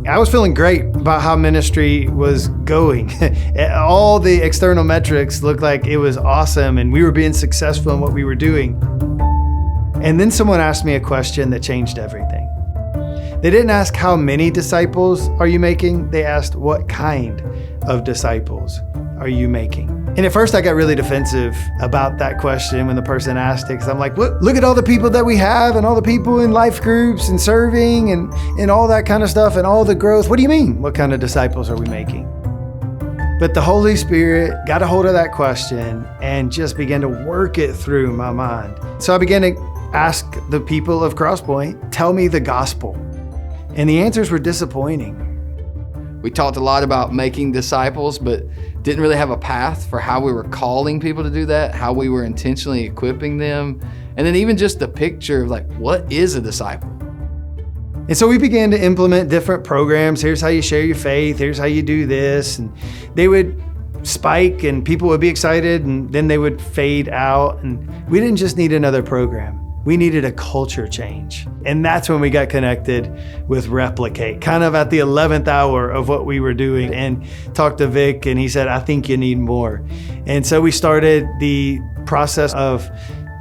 I was feeling great about how ministry was going. All the external metrics looked like it was awesome and we were being successful in what we were doing. And then someone asked me a question that changed everything. They didn't ask how many disciples are you making? They asked what kind of disciples are you making? And at first I got really defensive about that question when the person asked it, because I'm like, look at all the people that we have and all the people in life groups and serving and all that kind of stuff and all the growth. What do you mean? What kind of disciples are we making? But the Holy Spirit got a hold of that question and just began to work it through my mind. So I began to ask the people of Crosspoint, tell me the gospel. And the answers were disappointing. We talked a lot about making disciples, but didn't really have a path for how we were calling people to do that, how we were intentionally equipping them, and then even just the picture of like, what is a disciple? And so we began to implement different programs. Here's how you share your faith. Here's how you do this. And they would spike and people would be excited and then they would fade out. And we didn't just need another program. We needed a culture change. And that's when we got connected with Replicate, kind of at the 11th hour of what we were doing, and talked to Vic and he said, I think you need more. And so we started the process of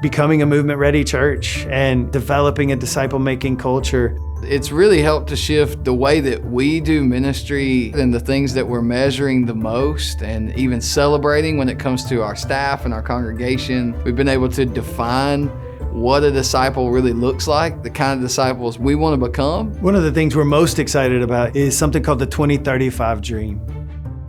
becoming a movement-ready church and developing a disciple-making culture. It's really helped to shift the way that we do ministry and the things that we're measuring the most and even celebrating when it comes to our staff and our congregation. We've been able to define what a disciple really looks like, the kind of disciples we want to become. One of the things we're most excited about is something called the 2035 Dream.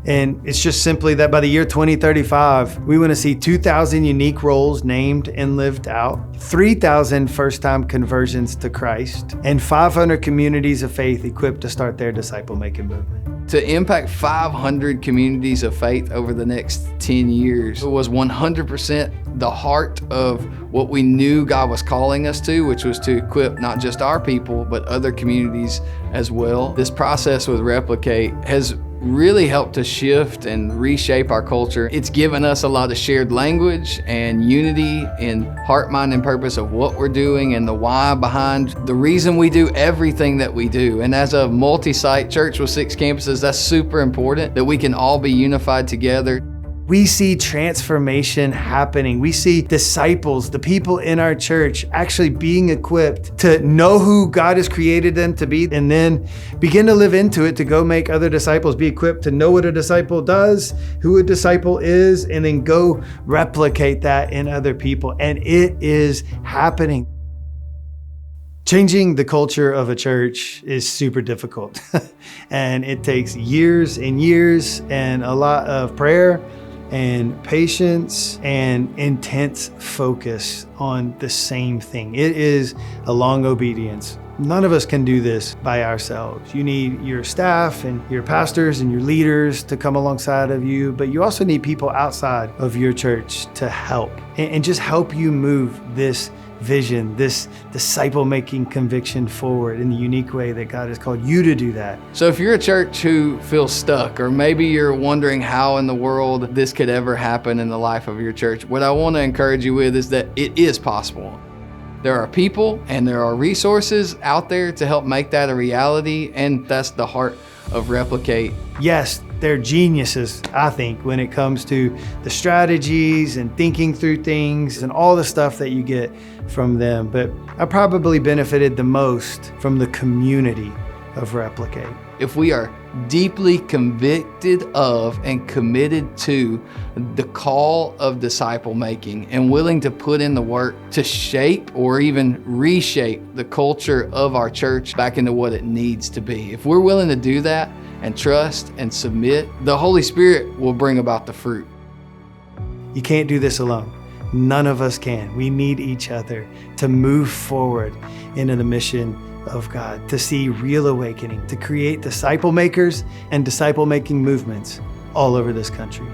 And it's just simply that by the year 2035, we want to see 2,000 unique roles named and lived out, 3,000 first-time conversions to Christ, and 500 communities of faith equipped to start their disciple-making movement. To impact 500 communities of faith over the next 10 years was 100% the heart of what we knew God was calling us to, which was to equip not just our people, but other communities as well. This process with Replicate has really helped to shift and reshape our culture. It's given us a lot of shared language and unity in heart, mind, and purpose of what we're doing and the why behind the reason we do everything that we do. And as a multi-site church with 6 campuses, that's super important that we can all be unified together. We see transformation happening. We see disciples, the people in our church, actually being equipped to know who God has created them to be and then begin to live into it to go make other disciples, be equipped to know what a disciple does, who a disciple is, and then go replicate that in other people. And it is happening. Changing the culture of a church is super difficult. And it takes years and years and a lot of prayer and patience and intense focus on the same thing. It is a long obedience. None of us can do this by ourselves. You need your staff and your pastors and your leaders to come alongside of you, but you also need people outside of your church to help and just help you move this vision, this disciple-making conviction forward in the unique way that God has called you to do that. So if you're a church who feels stuck, or maybe you're wondering how in the world this could ever happen in the life of your church, what I want to encourage you with is that it is possible. There are people and there are resources out there to help make that a reality, and that's the heart of Replicate. Yes, they're geniuses, I think, when it comes to the strategies and thinking through things and all the stuff that you get from them. But I probably benefited the most from the community of Replicate. If we are deeply convicted of and committed to the call of disciple making and willing to put in the work to shape or even reshape the culture of our church back into what it needs to be, if we're willing to do that and trust and submit, the Holy Spirit will bring about the fruit. You can't do this alone. None of us can. We need each other to move forward into the mission of God, to see real awakening, to create disciple makers and disciple making movements all over this country.